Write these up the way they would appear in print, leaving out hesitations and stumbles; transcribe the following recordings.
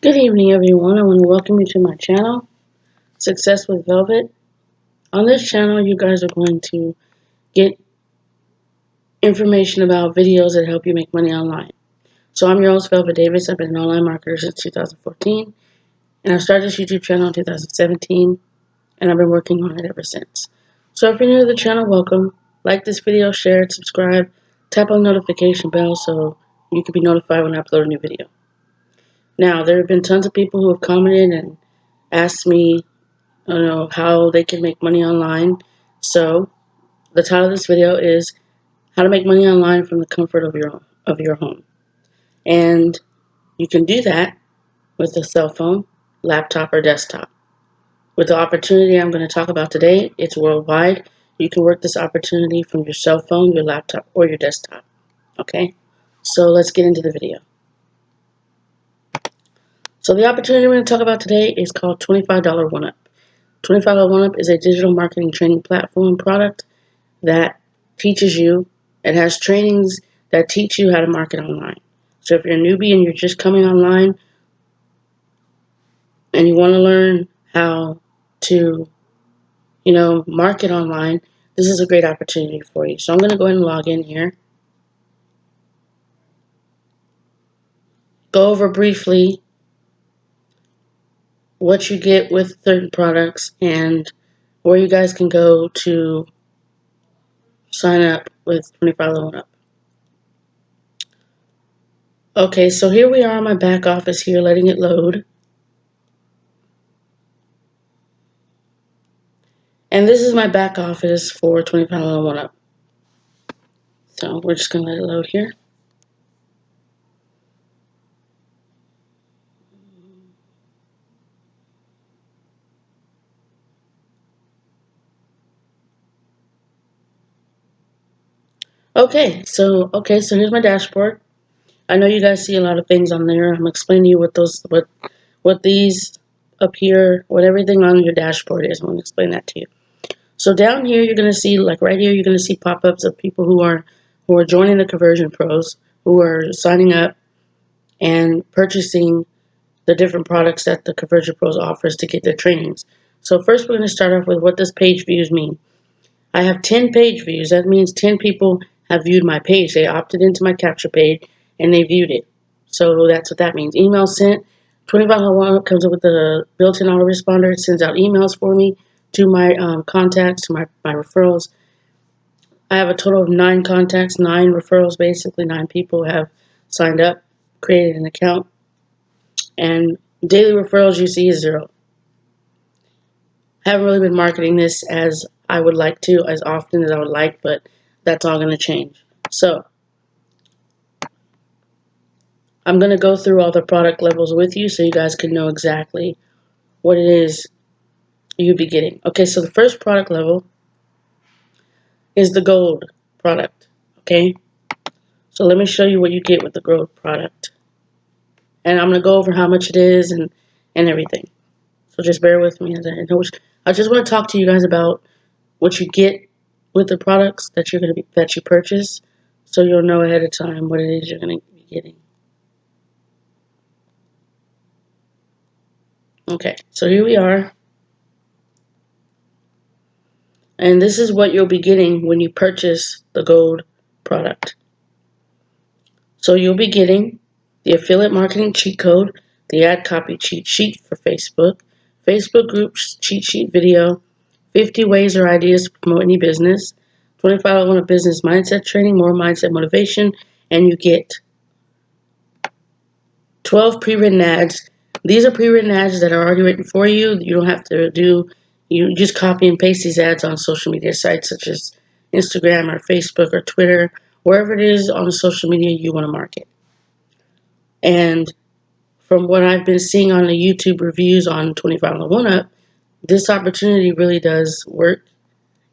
Good evening, everyone. I want to welcome you to my channel, Success with Velvet. On this channel, you guys are going to get information about videos that help you make money online. So I'm your host, Velvet Davis. I've been an online marketer since 2014, and I started this YouTube channel in 2017, and I've been working on it ever since. So if you're new to the channel, welcome. Like this video, share it, subscribe, tap on the notification bell so you can be notified when I upload a new video. Now, there have been tons of people who have commented and asked me how they can make money online. So the title of this video is how to make money online from the comfort of your home. And you can do that with a cell phone, laptop, or desktop. With the opportunity I'm going to talk about today, it's worldwide. You can work this opportunity from your cell phone, your laptop, or your desktop. Okay? So let's get into the video. So the opportunity we're going to talk about today is called $25 1UP. $25 1UP is a digital marketing training platform product that teaches you, it has trainings that teach you how to market online. So if you're a newbie and you're just coming online and you want to learn how to, market online, this is a great opportunity for you. So I'm going to go ahead and log in here. Go over briefly what you get with certain products and where you guys can go to sign up with $25 1UP. Okay, so here we are on my back office here, letting it load. And this is my back office for $25 1UP. So we're just going to let it load here. So here's my dashboard. I know you guys see a lot of things on there. I'm explaining to you what these up here, what everything on your dashboard is. I'm going to explain that to you. So down here, you're going to see, like right here, you're going to see pop-ups of people who are joining the Conversion Pros, who are signing up and purchasing the different products that the Conversion Pros offers to get their trainings. So first, we're going to start off with what does page views mean. I have 10 page views. That means 10 people have viewed my page. They opted into my capture page and they viewed it. So that's what that means. Email sent. $25 1UP comes up with a built-in autoresponder. It sends out emails for me to my contacts, to my referrals. I have a total of 9 contacts, 9 referrals, basically 9 people have signed up, created an account, and daily referrals you see is 0. Haven't really been marketing this as I would like to, as often as I would like, but that's all going to change. So I'm going to go through all the product levels with you so you guys can know exactly what it is you'd be getting. Okay, so the first product level is the gold product. Okay, so let me show you what you get with the gold product. And I'm going to go over how much it is and everything. So just bear with me. I just want to talk to you guys about what you get with the products that you purchase, so you'll know ahead of time what it is you're going to be getting. Okay, so here we are. And this is what you'll be getting when you purchase the gold product. So you'll be getting the affiliate marketing cheat code, the ad copy cheat sheet for Facebook, Facebook groups cheat sheet video, 50 ways or ideas to promote any business, 25 1UP business mindset training, more mindset motivation, and you get 12 pre-written ads. These are pre-written ads that are already written for you. You don't have to you just copy and paste these ads on social media sites such as Instagram or Facebook or Twitter, wherever it is on the social media you want to market. And from what I've been seeing on the YouTube reviews on 25 1UP, this opportunity really does work,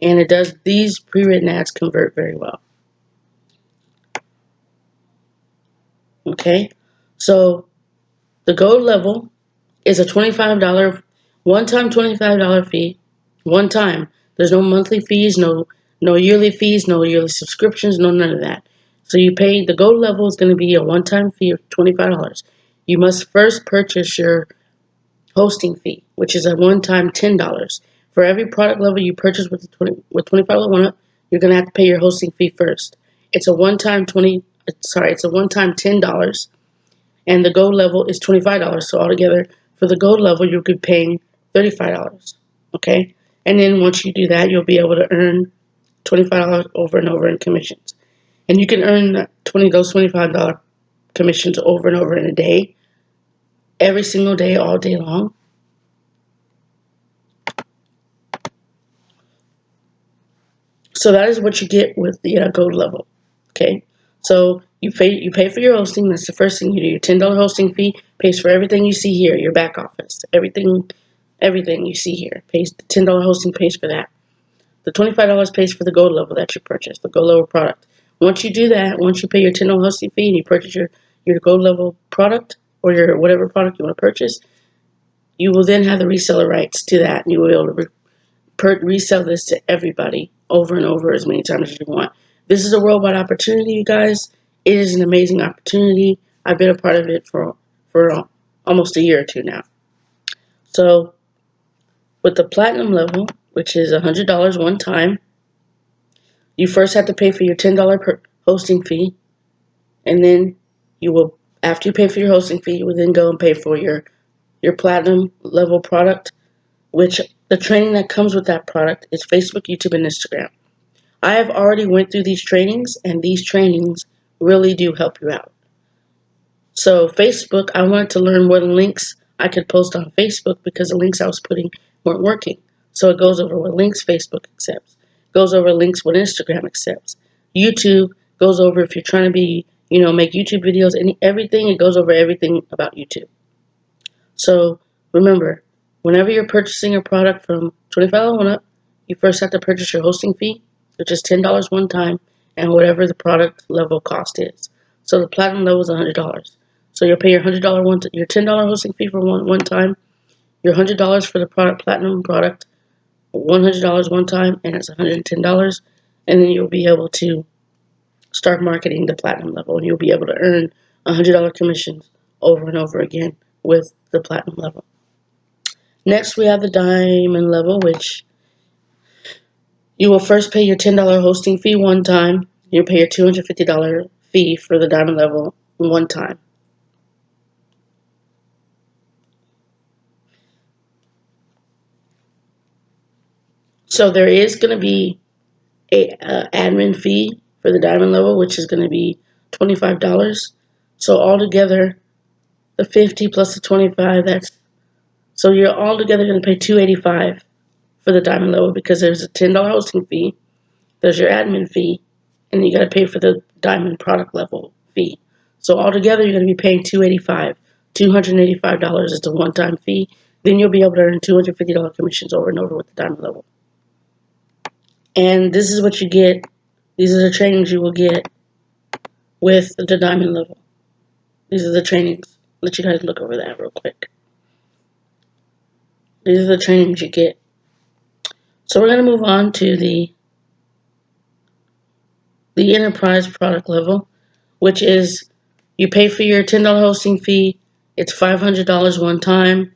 and these pre-written ads convert very well. Okay, so the gold level is a $25 one-time $25 fee. One time. There's no monthly fees, no yearly fees, no yearly subscriptions, no none of that. So you pay, the gold level is going to be a one-time fee of $25. you must first purchase your hosting fee, which is a one-time $10. For every product level you purchase with $25 up, you're going to have to pay your hosting fee first. It's a one-time $10, and the gold level is $25. So altogether, for the gold level, you'll be paying $35. Okay, and then once you do that, you'll be able to earn $25 over and over in commissions, and you can earn those $25 commissions over and over in a day, every single day, all day long. So that is what you get with the gold level. Okay, so you pay for your hosting. That's the first thing you do. Your $10 hosting fee pays for everything you see here. Your back office, everything you see here pays. The $10 hosting pays for that. The $25 pays for the gold level that you purchase, the gold level product. Once you do that, once you pay your $10 hosting fee and you purchase your gold level product or your whatever product you want to purchase, you will then have the reseller rights to that, and you will be able to resell this to everybody over and over as many times as you want. This is a worldwide opportunity, you guys. It is an amazing opportunity. I've been a part of it for almost a year or two now. So with the platinum level, which is $100 one time, you first have to pay for your $10 per hosting fee, and then after you pay for your hosting fee, you will then go and pay for your platinum level product, which the training that comes with that product is Facebook, YouTube, and Instagram. I have already went through these trainings, and these trainings really do help you out. So Facebook, I wanted to learn what links I could post on Facebook because the links I was putting weren't working. So it goes over what links Facebook accepts. Goes over links what Instagram accepts. YouTube goes over if you're trying to make YouTube videos, everything. It goes over everything about YouTube. So remember, whenever you're purchasing a product from $25 up, you first have to purchase your hosting fee, which is $10 one time, and whatever the product level cost is. So the platinum level is $100. So you'll pay your your $10 hosting fee for one time, your $100 for the platinum product, $100 one time, and it's $110. And then you'll be able to start marketing the platinum level, and you'll be able to earn $100 commissions over and over again with the platinum level. Next, we have the diamond level, which you will first pay your $10 hosting fee one time. You'll pay your $250 fee for the diamond level one time. So there is going to be a admin fee for the diamond level, which is going to be $25. So altogether, the 50 plus the 25, so you're altogether going to pay $285 for the diamond level because there's a $10 hosting fee, there's your admin fee, and you got to pay for the diamond product level fee. So altogether, you're going to be paying $285. $285 is the one-time fee. Then you'll be able to earn $250 commissions over and over with the diamond level. And this is what you get. These are the trainings you will get with the diamond level. These are the trainings. Let you guys look over that real quick. These are the trainings you get. So we're going to move on to the enterprise product level, which is you pay for your $10 hosting fee. It's $500 one time.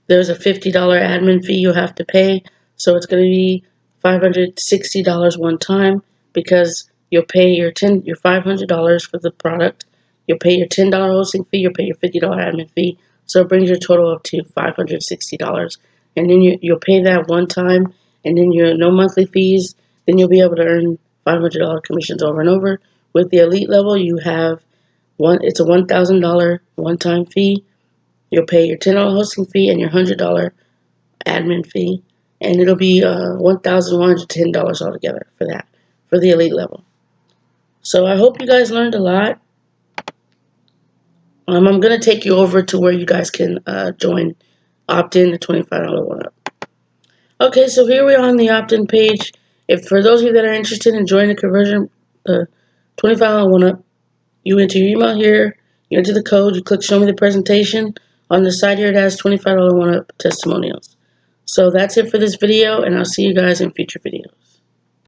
There's a $50 admin fee you have to pay. So it's going to be $560 one time because you'll pay your $500 for the product. You'll pay your $10 hosting fee. You'll pay your $50 admin fee. So it brings your total up to $560. And then you'll pay that one time, and then no monthly fees. Then you'll be able to earn $500 commissions over and over. With the elite level, you have it's a $1,000 one-time fee. You'll pay your $10 hosting fee and your $100 admin fee, and it'll be $1,110 altogether for the elite level. So I hope you guys learned a lot. I'm going to take you over to where you guys can opt in the $25 one up. Okay, so here we are on the opt-in page. For those of you that are interested in joining the conversion, $25 one up, you enter your email here, you enter the code, you click show me the presentation. On the side here it has $25 one up testimonials. So that's it for this video, and I'll see you guys in future videos.